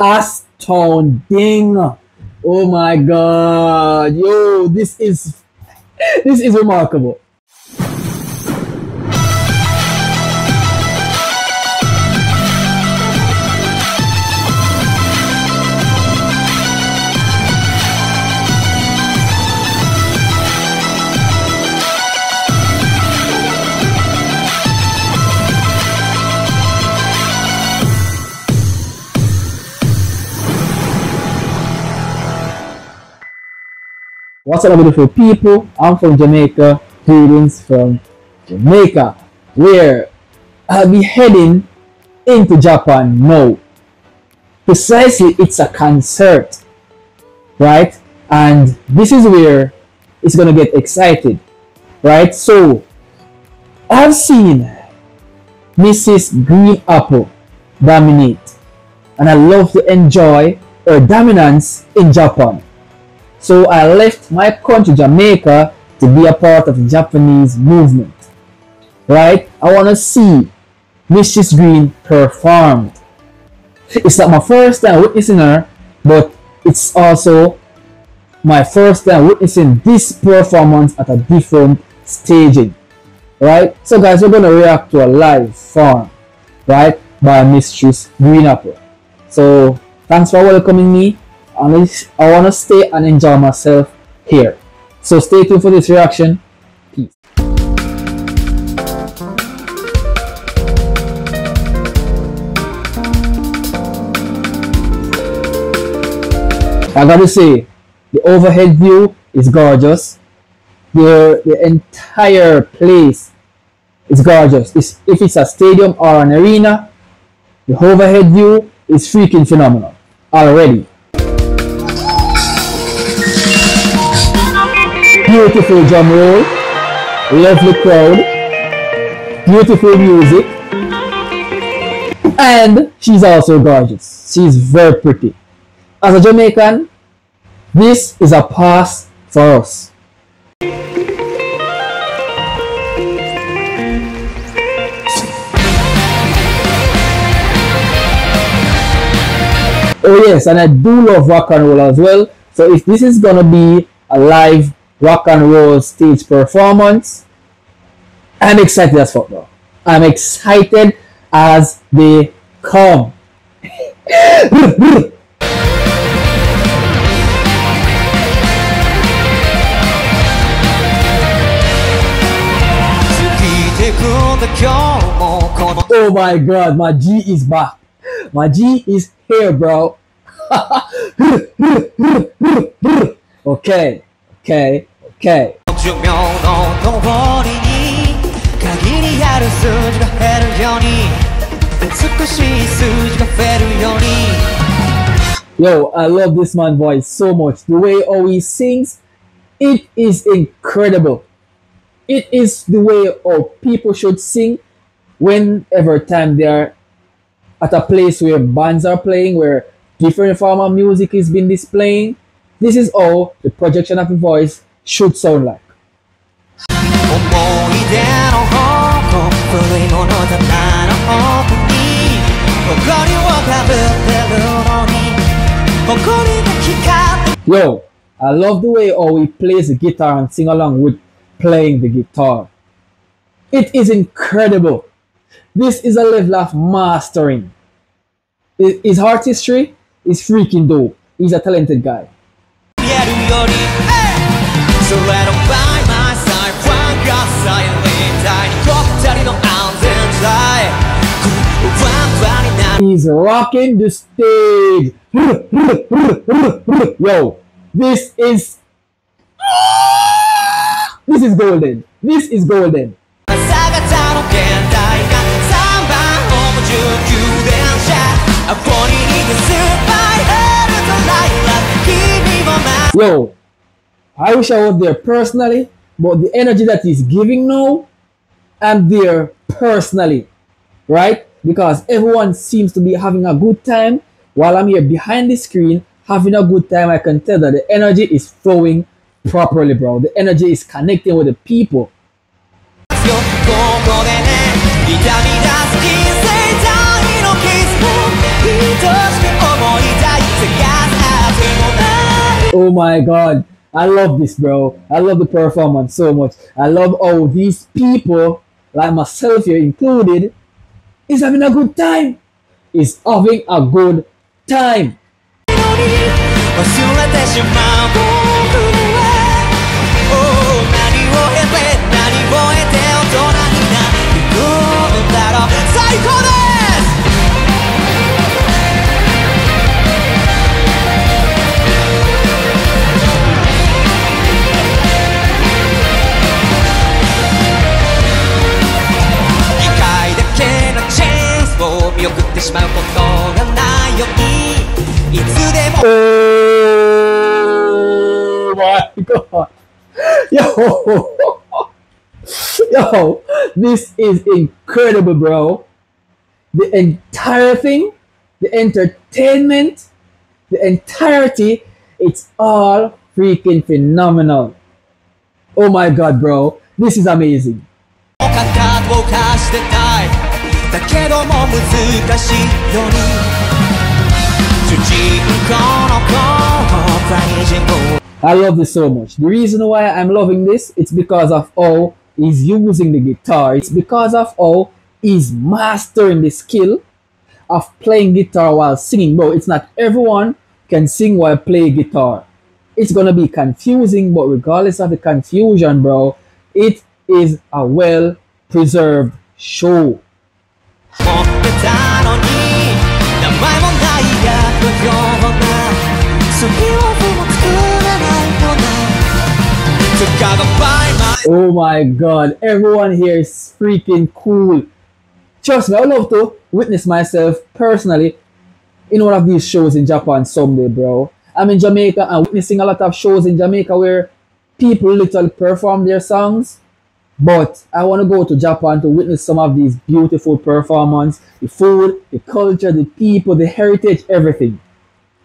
Astounding. Oh my god. Yo, this is remarkable. What's up, beautiful people? I'm from Jamaica. Greetings from Jamaica, where I'll be heading into Japan now. Precisely, it's a concert, right? And this is where it's gonna get excited, right? So, I've seen Mrs. Green Apple dominate, and I love to enjoy her dominance in Japan. So I left my country, Jamaica, to be a part of the Japanese movement. Right? I want to see Mrs. Green performed. It's not my first time witnessing her, but it's also my first time witnessing this performance at a different staging. Right? So guys, we're going to react to a live form, right, by Mistress Green Apple. So thanks for welcoming me. I want to stay and enjoy myself here. So stay tuned for this reaction. Peace. I gotta say, the overhead view is gorgeous. The entire place is gorgeous. If it's a stadium or an arena, the overhead view is freaking phenomenal already. Beautiful drum roll, lovely crowd, beautiful music, and she's also gorgeous. She's very pretty. As a Jamaican, this is a pass for us. Oh yes, and I do love rock and roll as well. So if this is gonna be a live rock and roll stage performance, I'm excited as fuck, bro. I'm excited as they come. Oh my god, my G is back. My G is here, bro. Okay. Okay. Yo, I love this man's voice so much. The way how he sings, it is incredible. It is the way how people should sing whenever time they are at a place where bands are playing, where different form of music is being displaying. This is how the projection of the voice should sound like. Yo, I love the way how he plays the guitar and sing along with playing the guitar. It is incredible. This is a level of mastering. His artistry is freaking dope. He's a talented guy. He's rocking the stage. Yo, this is golden. This is golden. Yo, I wish I was there personally, but the energy that he's giving now, I'm there personally, right? Because everyone seems to be having a good time while I'm here behind the screen having a good time. I can tell that the energy is flowing properly, bro. The energy is connecting with the people. Oh my god. I love this, bro. I love the performance so much. I love how these people, like myself here included, is having a good time. Is having a good time. Oh my god. Yo. Yo, this is incredible, bro. The entire thing, the entertainment, the entirety, it's all freaking phenomenal. Oh my god, bro. This is amazing. I love this so much. The reason why I'm loving this, it's because of how he's using the guitar. It's because of how he's mastering the skill of playing guitar while singing. Bro, it's not everyone can sing while play guitar. It's gonna be confusing, but regardless of the confusion, bro, it is a well-preserved show. Oh my god, everyone here is freaking cool. Trust me, I would love to witness myself personally in one of these shows in Japan someday, bro. I'm in Jamaica and witnessing a lot of shows in Jamaica where people literally perform their songs. But I want to go to Japan to witness some of these beautiful performances, the food, the culture, the people, the heritage, everything.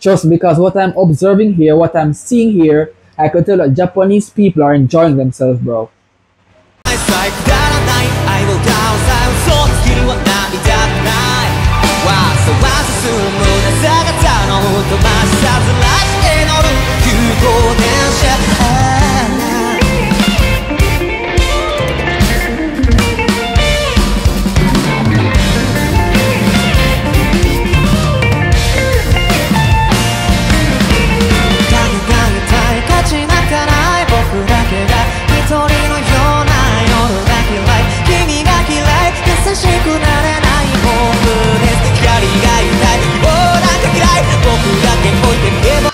Just because what I'm observing here, what I'm seeing here, I can tell that Japanese people are enjoying themselves, bro.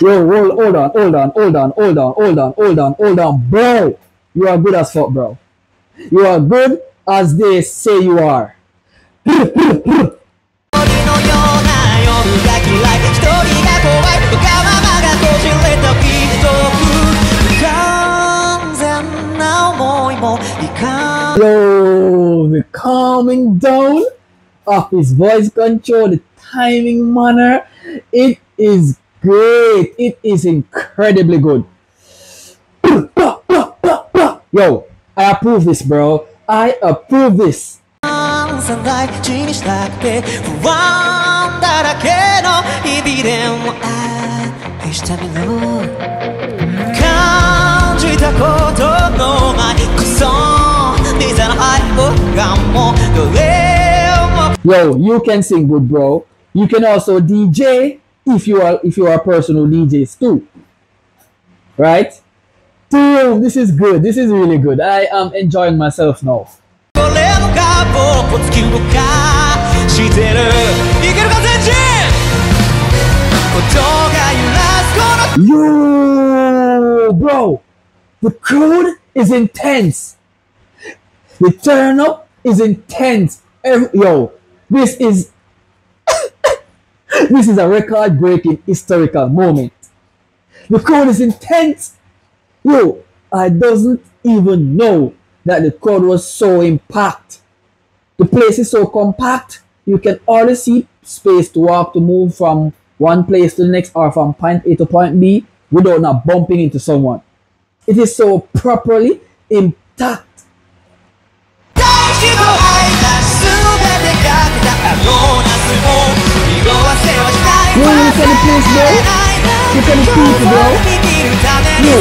Yo, hold on, bro. You are good as fuck, bro. You are good as they say you are. Yo, the calming down of his voice control, the timing manner, it is great. It is incredibly good. Yo, I approve this, bro. I approve this. Yo, you can sing good, bro. You can also DJ if you are a person who DJs too. Right? Dude, this is good. This is really good. I am enjoying myself now. Yo, bro, the crowd is intense. The turn up is intense. Yo, this is this is a record-breaking historical moment. The crowd is intense. Yo, I doesn't even know that the crowd was so impact. The place is so compact. You can always see space to walk, to move from one place to the next, or from point A to point B without not bumping into someone. It is so properly intact. You want to see the place, bro? Look at the people, bro. Yo.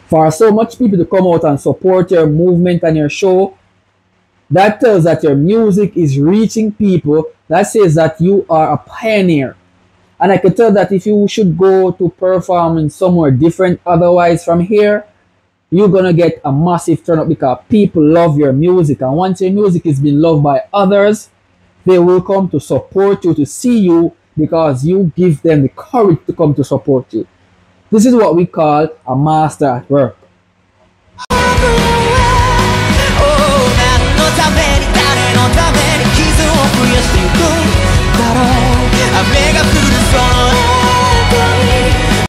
For so much people to come out and support your movement and your show, that tells that your music is reaching people. That says that you are a pioneer. And I can tell that if you should go to perform in somewhere different otherwise from here, you're gonna get a massive turn up because people love your music. And once your music is being loved by others, they will come to support you, to see you, because you give them the courage to come to support you. This is what we call a master at work.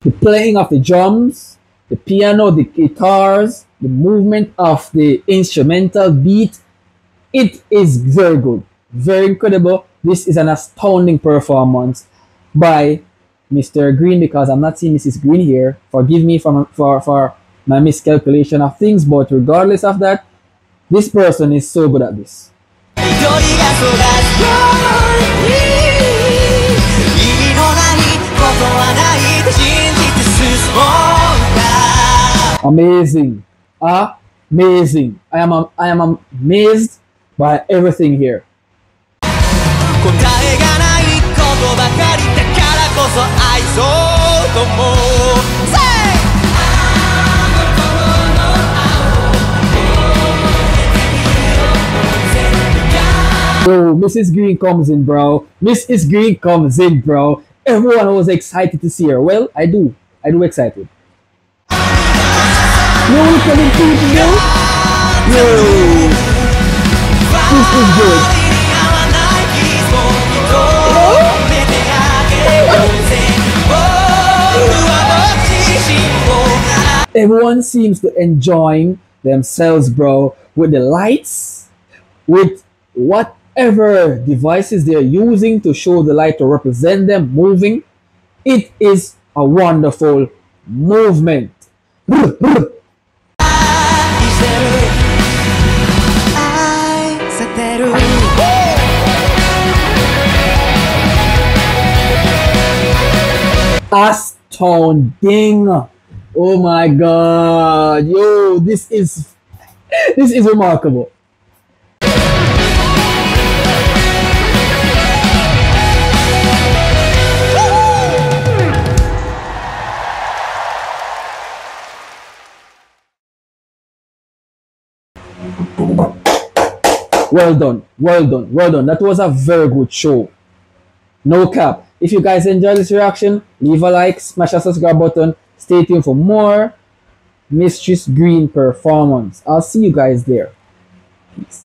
The playing of the drums, the piano, the guitars, the movement of the instrumental beat, it is very good, very incredible. This is an astounding performance by Mr. Green, because I'm not seeing Mrs. Green here. Forgive me for my miscalculation of things, but regardless of that, this person is so good at this. Amazing. Amazing. I am amazed by everything here. Bro, Mrs. Green comes in, bro. Mrs. Green comes in, bro. Everyone was excited to see her. Well, I do excited. Yo, look at the people, yo. Yo. This is good. Everyone seems to enjoying themselves, bro, with the lights, with whatever devices they're using to show the light to represent them moving. It is a wonderful movement. Astounding. Oh my god. Yo, this is remarkable. Well done, well done, well done. That was a very good show. No cap. If you guys enjoyed this reaction, leave a like, smash that subscribe button. Stay tuned for more Mistress Green performance. I'll see you guys there. Peace.